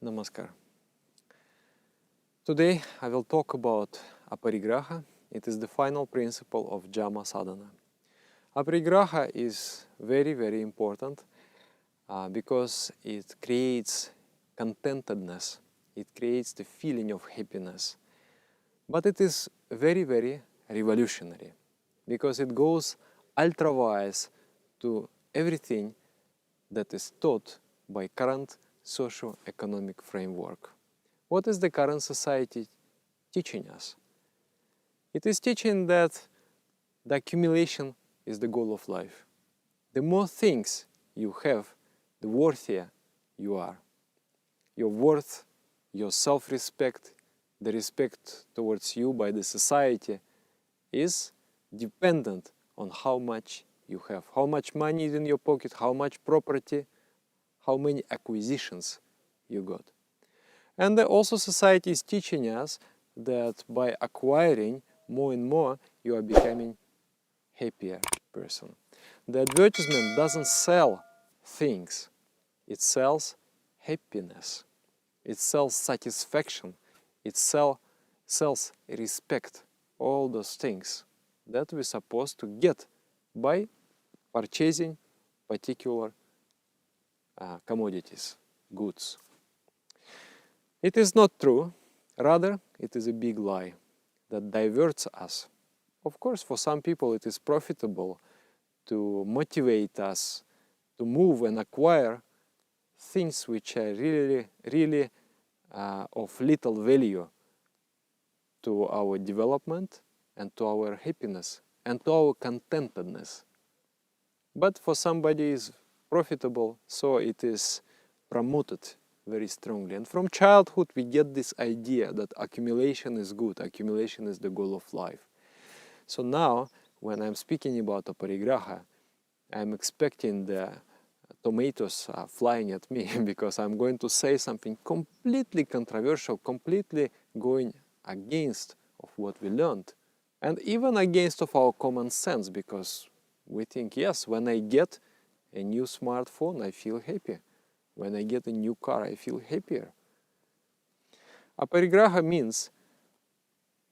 Namaskar. Today I will talk about aparigraha. It is the final principle of Jama Sadhana. Aparigraha is very important because it creates contentedness. It creates the feeling of happiness. But it is very revolutionary because it goes ultra-wise to everything that is taught by current socio-economic framework. What is the current society teaching us? It is teaching that the accumulation is the goal of life. The more things you have, the worthier you are. Your worth, your self-respect, the respect towards you by the society is dependent on how much you have, how much money is in your pocket, how much property, how many acquisitions you got. And also society is teaching us that by acquiring more and more, you are becoming happier person. The advertisement doesn't sell things, it sells happiness, it sells satisfaction, it sells respect, all those things that we're supposed to get by purchasing particular commodities, goods. It is not true, rather it is a big lie that diverts us. Of course, for some people it is profitable to motivate us to move and acquire things which are really of little value to our development and to our happiness and to our contentedness. But for somebody is profitable, so it is promoted very strongly. And from childhood we get this idea that accumulation is good, accumulation is the goal of life. So now, when I'm speaking about aparigraha, I'm expecting the tomatoes flying at me because I'm going to say something completely controversial, completely going against of what we learned, and even against of our common sense, because we think, yes, when I get a new smartphone, I feel happy. When I get a new car, I feel happier. Aparigraha means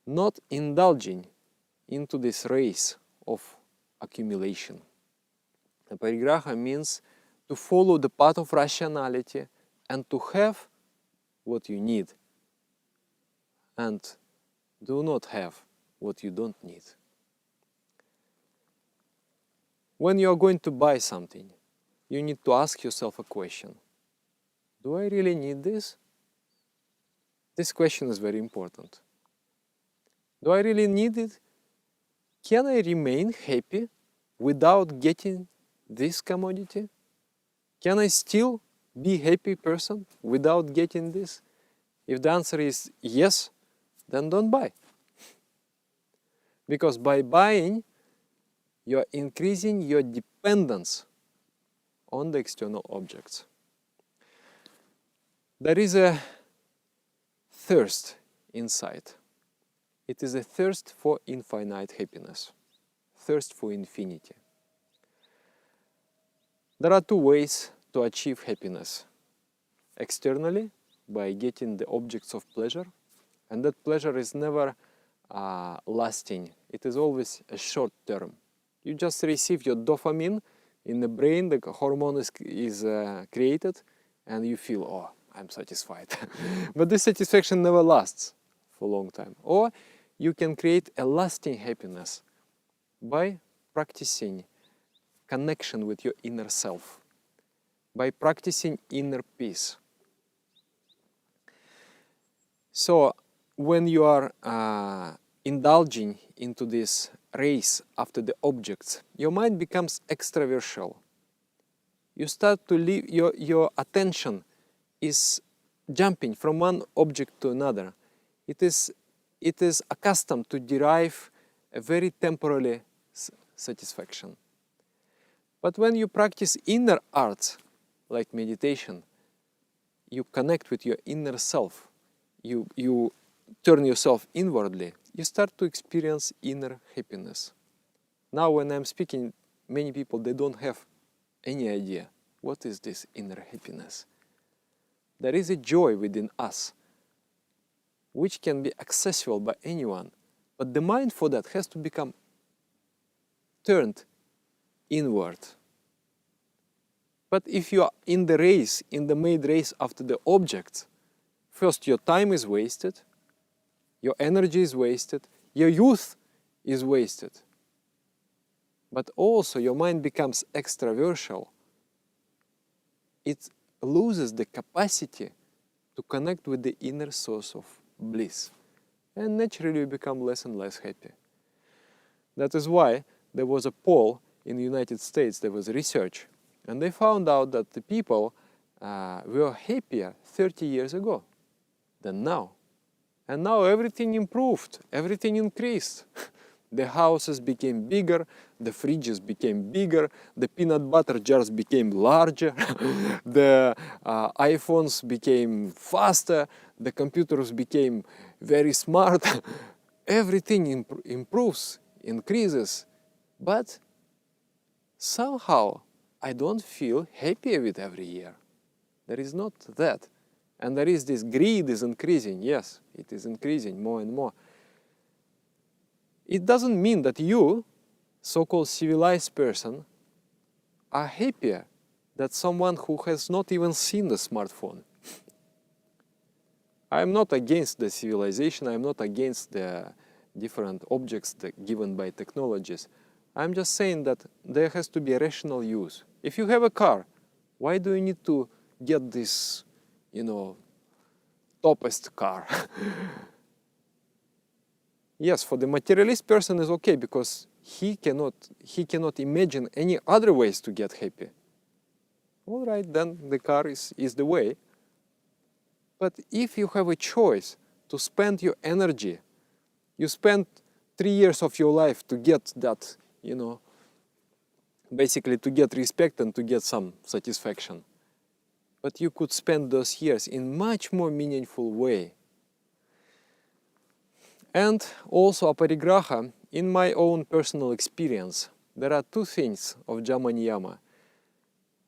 not indulging into this race of accumulation. Aparigraha means to follow the path of rationality and to have what you need and do not have what you don't need. When you are going to buy something, you need to ask yourself a question. Do I really need this? This question is very important. Do I really need it? Can I remain happy without getting this commodity? Can I still be a happy person without getting this? If the answer is yes, then don't buy. Because by buying, you're increasing your dependence on the external objects. There is a thirst inside. It is a thirst for infinite happiness, thirst for infinity. There are two ways to achieve happiness. Externally, by getting the objects of pleasure, and that pleasure is never lasting. It is always a short term. You just receive your dopamine in the brain, the hormone is created, and you feel, oh, I'm satisfied. But this satisfaction never lasts for a long time. Or you can create a lasting happiness by practicing connection with your inner self, by practicing inner peace. So when you are indulging into this race after the objects, your mind becomes extraversial. You start to live, your attention is jumping from one object to another. It is accustomed to derive a very temporary satisfaction. But when you practice inner arts, like meditation, you connect with your inner self, you turn yourself inwardly, you start to experience inner happiness. Now when I'm speaking, many people, they don't have any idea what is this inner happiness. there is a joy within us, which can be accessible by anyone. But the mind for that has to become turned inward. But if you are in the race, in the mad race after the objects, first your time is wasted, your energy is wasted, your youth is wasted. But also your mind becomes extraversial. It loses the capacity to connect with the inner source of bliss. And naturally you become less and less happy. That is why there was a poll in the United States, there was research, and they found out that the people were happier 30 years ago than now. And now everything improved, everything increased. The houses became bigger, the fridges became bigger, the peanut butter jars became larger, the iPhones became faster, the computers became very smart. Everything improves, increases, but somehow I don't feel happier with every year. There is not that. And there is this greed is increasing. Yes, it is increasing more and more. It doesn't mean that you, so-called civilized person, are happier than someone who has not even seen the smartphone. I am not against the civilization, I am not against the different objects given by technologies. I'm just saying that there has to be a rational use. If you have a car, why do you need to get this, toppest car? Yes, for the materialist person is okay because he cannot imagine any other ways to get happy. All right, then the car is the way. But if you have a choice to spend your energy, you spend 3 years of your life to get that, basically to get respect and to get some satisfaction. But you could spend those years in much more meaningful way. And also aparigraha, in my own personal experience, there are 2 things of Jama Niyama,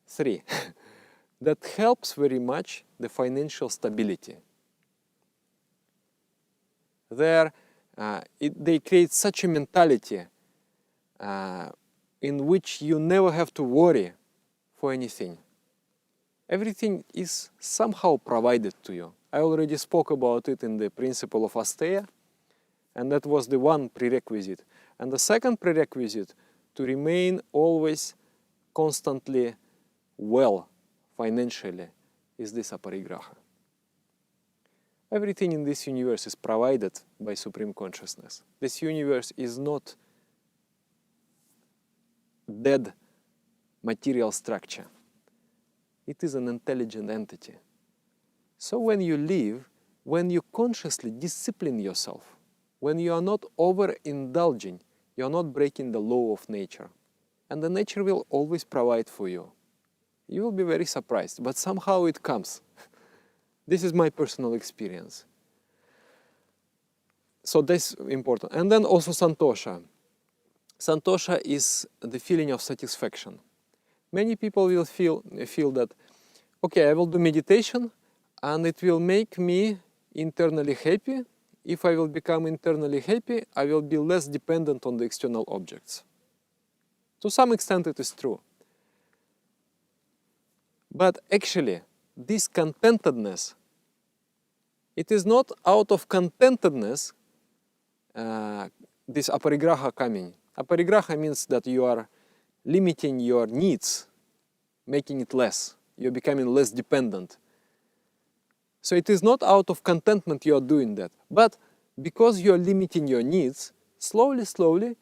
3, that helps very much the financial stability. They create such a mentality in which you never have to worry for anything. Everything is somehow provided to you. I already spoke about it in the principle of Asteya, and that was the one prerequisite. And the second prerequisite, to remain always constantly well financially, is this aparigraha. Everything in this universe is provided by Supreme Consciousness. This universe is not dead material structure. It is an intelligent entity. So when you live, when you consciously discipline yourself, when you are not overindulging, you are not breaking the law of nature. And the nature will always provide for you. You will be very surprised, but somehow it comes. This is my personal experience. So that's important. And then also santosha. Santosha is the feeling of satisfaction. Many people will feel that, okay, I will do meditation and it will make me internally happy. If I will become internally happy, I will be less dependent on the external objects. To some extent it is true. But actually, this contentedness, it is not out of contentedness this aparigraha coming. Aparigraha means that you are limiting your needs, making it less. You're becoming less dependent. So it is not out of contentment you are doing that. But because you are limiting your needs, slowly,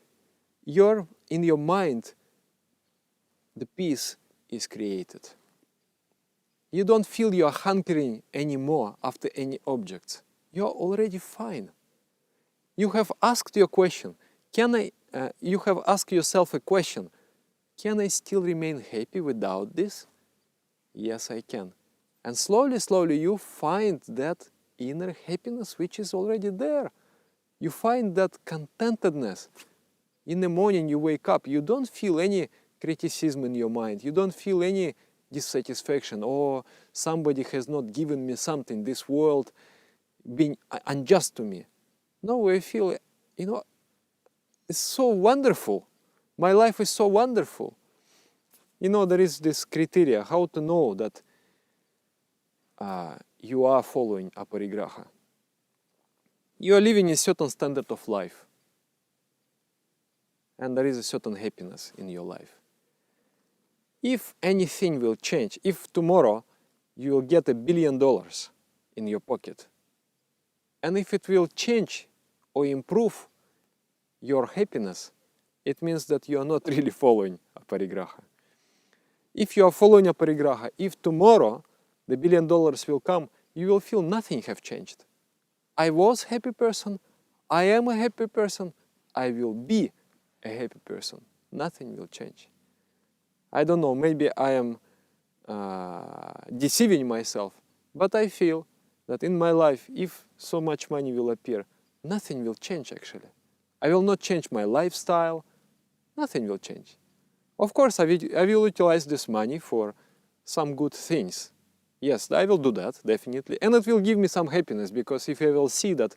in your mind, the peace is created. You don't feel you are hankering anymore after any objects. You are already fine. You have asked your question. You have asked yourself a question. Can I still remain happy without this? Yes, I can. And slowly you find that inner happiness which is already there. You find that contentedness. In the morning you wake up, you don't feel any criticism in your mind. You don't feel any dissatisfaction, or somebody has not given me something, this world being unjust to me. No, I feel, it's so wonderful. My life is so wonderful. There is this criteria how to know that you are following aparigraha. You are living a certain standard of life, and there is a certain happiness in your life. If anything will change, if tomorrow you will get $1 billion in your pocket, and if it will change or improve your happiness, it means that you are not really following aparigraha. If you are following aparigraha, if tomorrow the $1 billion will come, you will feel nothing have changed. I was a happy person, I am a happy person, I will be a happy person. Nothing will change. I don't know, maybe I am deceiving myself, but I feel that in my life, if so much money will appear, nothing will change actually. I will not change my lifestyle, nothing will change. Of course, I will utilize this money for some good things. Yes, I will do that, definitely. And it will give me some happiness, because if I will see that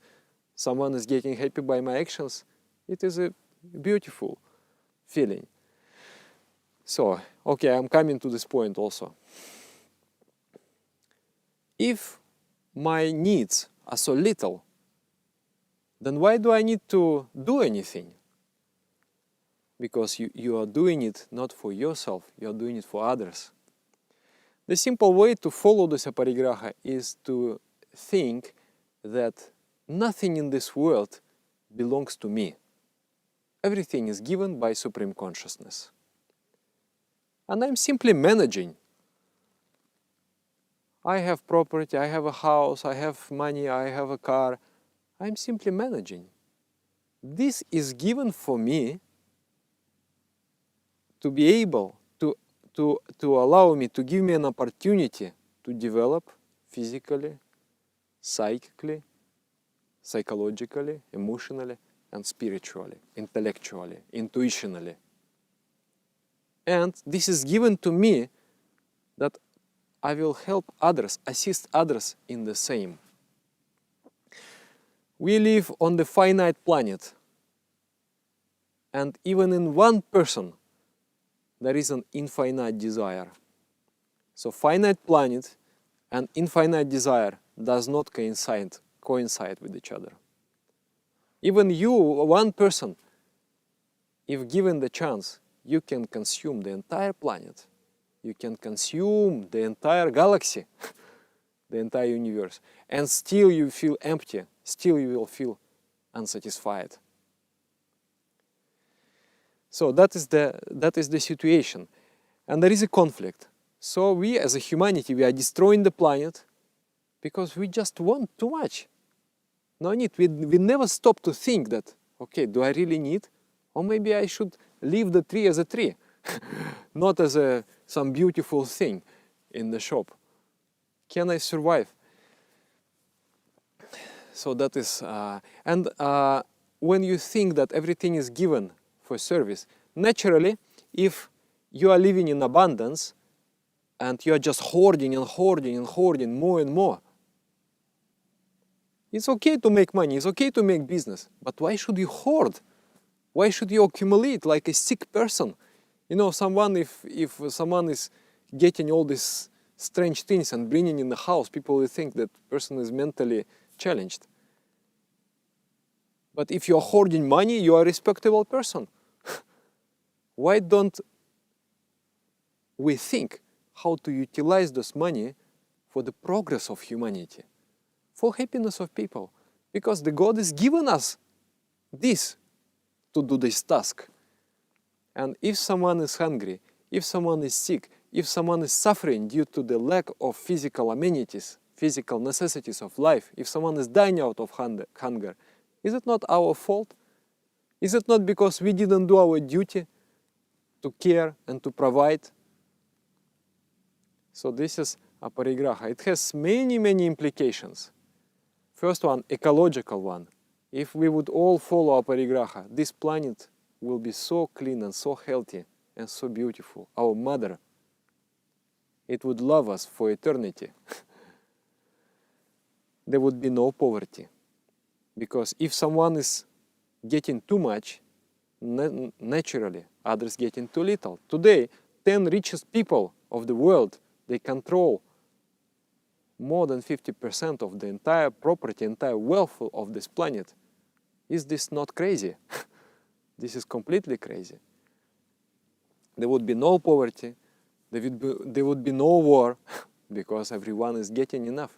someone is getting happy by my actions, it is a beautiful feeling. So, okay, I'm coming to this point also. If my needs are so little, then why do I need to do anything? Because you are doing it not for yourself, you are doing it for others. The simple way to follow this aparigraha is to think that nothing in this world belongs to me. Everything is given by Supreme Consciousness. And I'm simply managing. I have property, I have a house, I have money, I have a car. I'm simply managing. This is given for me to be able to allow me, to give me an opportunity to develop physically, psychically, psychologically, emotionally, and spiritually, intellectually, intuitionally. And this is given to me that I will help others, assist others in the same. We live on the finite planet, and even in one person there is an infinite desire. So finite planet and infinite desire does not coincide with each other. Even you, one person, if given the chance, you can consume the entire planet. You can consume the entire galaxy, the entire universe, and still you feel empty, still you will feel unsatisfied. So that is the situation. And there is a conflict. So we as a humanity, we are destroying the planet because we just want too much. No need. We never stop to think that, okay, do I really need? Or maybe I should leave the tree as a tree, not as some beautiful thing in the shop. Can I survive? So that is, when you think that everything is given for service, naturally, if you are living in abundance and you are just hoarding and hoarding and hoarding more and more, it's okay to make money, it's okay to make business, but why should you hoard? Why should you accumulate like a sick person? Someone, if someone is getting all these strange things and bringing in the house, people will think that person is mentally challenged. But if you are hoarding money, you are a respectable person. Why don't we think how to utilize this money for the progress of humanity, for happiness of people? Because the God has given us this to do this task. And if someone is hungry, if someone is sick, if someone is suffering due to the lack of physical amenities, physical necessities of life, if someone is dying out of hunger, is it not our fault? Is it not because we didn't do our duty to care and to provide? So this is aparigraha. It has many, many implications. First one, ecological one. If we would all follow aparigraha, this planet will be so clean and so healthy and so beautiful. Our mother it would love us for eternity. There would be no poverty. Because if someone is getting too much, naturally, others getting too little. Today, 10 richest people of the world, they control more than 50% of the entire property, entire wealth of this planet. Is this not crazy? This is completely crazy. There would be no poverty, there would be no war, because everyone is getting enough.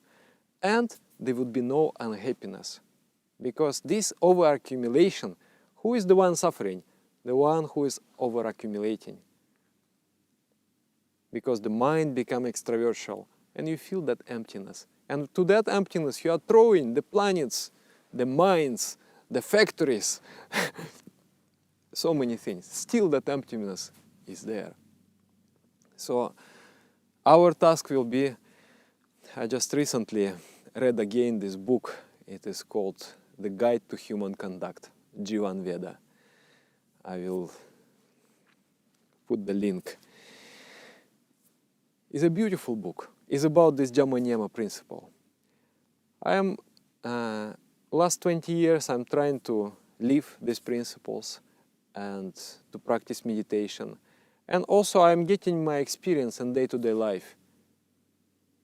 And there would be no unhappiness. Because this overaccumulation, who is the one suffering? The one who is overaccumulating. Because the mind becomes extravertial, and you feel that emptiness. And to that emptiness you are throwing the planets, the mines, the factories, so many things. Still that emptiness is there. So our task will be, I just recently read again this book. It is called The Guide to Human Conduct, Jivan Veda. I will put the link. It's a beautiful book. It's about this Jama Niyama principle. Last 20 years I'm trying to live these principles and to practice meditation. And also I'm getting my experience in day-to-day life.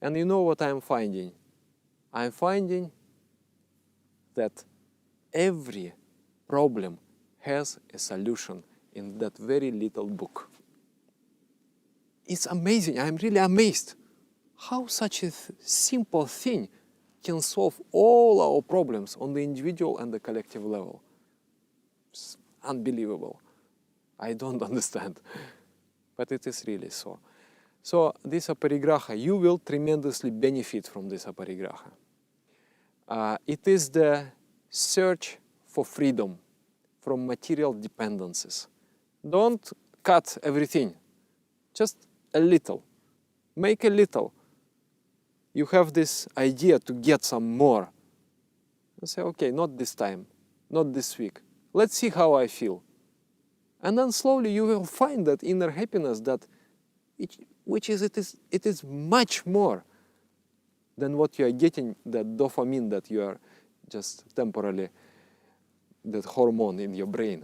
And you know what I'm finding? I'm finding that every problem has a solution in that very little book. It's amazing. I'm really amazed how such a simple thing can solve all our problems on the individual and the collective level. It's unbelievable. I don't understand, but it is really so. So this aparigraha, you will tremendously benefit from this aparigraha. It is the search for freedom from material dependencies. Don't cut everything, just a little. Make a little. You have this idea to get some more. You say, okay, not this time, not this week. Let's see how I feel. And then slowly you will find that inner happiness that it is much more than what you are getting, that dopamine that you are just temporarily, that hormone in your brain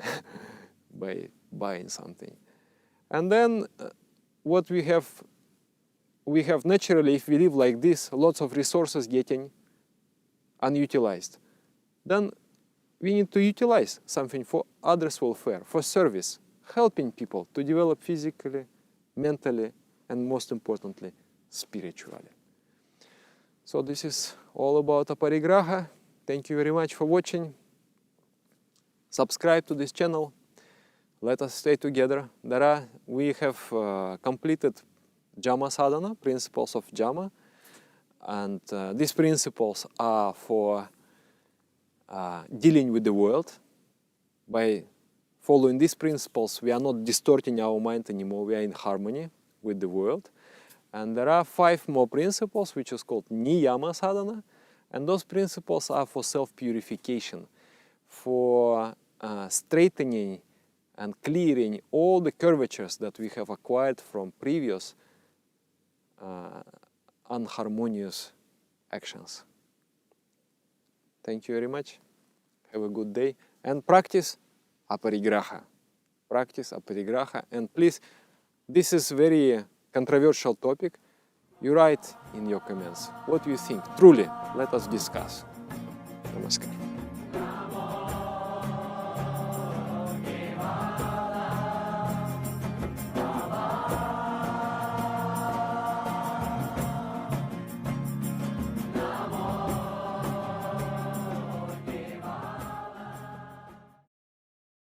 by buying something. And then what we have naturally, if we live like this, lots of resources getting unutilized. Then we need to utilize something for others' welfare, for service, helping people to develop physically, mentally, and most importantly, spiritually. So this is all about aparigraha. Thank you very much for watching. Subscribe to this channel. Let us stay together. We have completed Jama Sadhana, principles of Jama. And these principles are for dealing with the world. By following these principles, we are not distorting our mind anymore. We are in harmony with the world. And there are 5 more principles, which is called Niyama Sadhana. And those principles are for self-purification, for straightening and clearing all the curvatures that we have acquired from previous unharmonious actions. Thank you very much. Have a good day. And practice aparigraha. Practice aparigraha. And please, this is very controversial topic. You write in your comments what you think. Truly, let us discuss. Namaskar.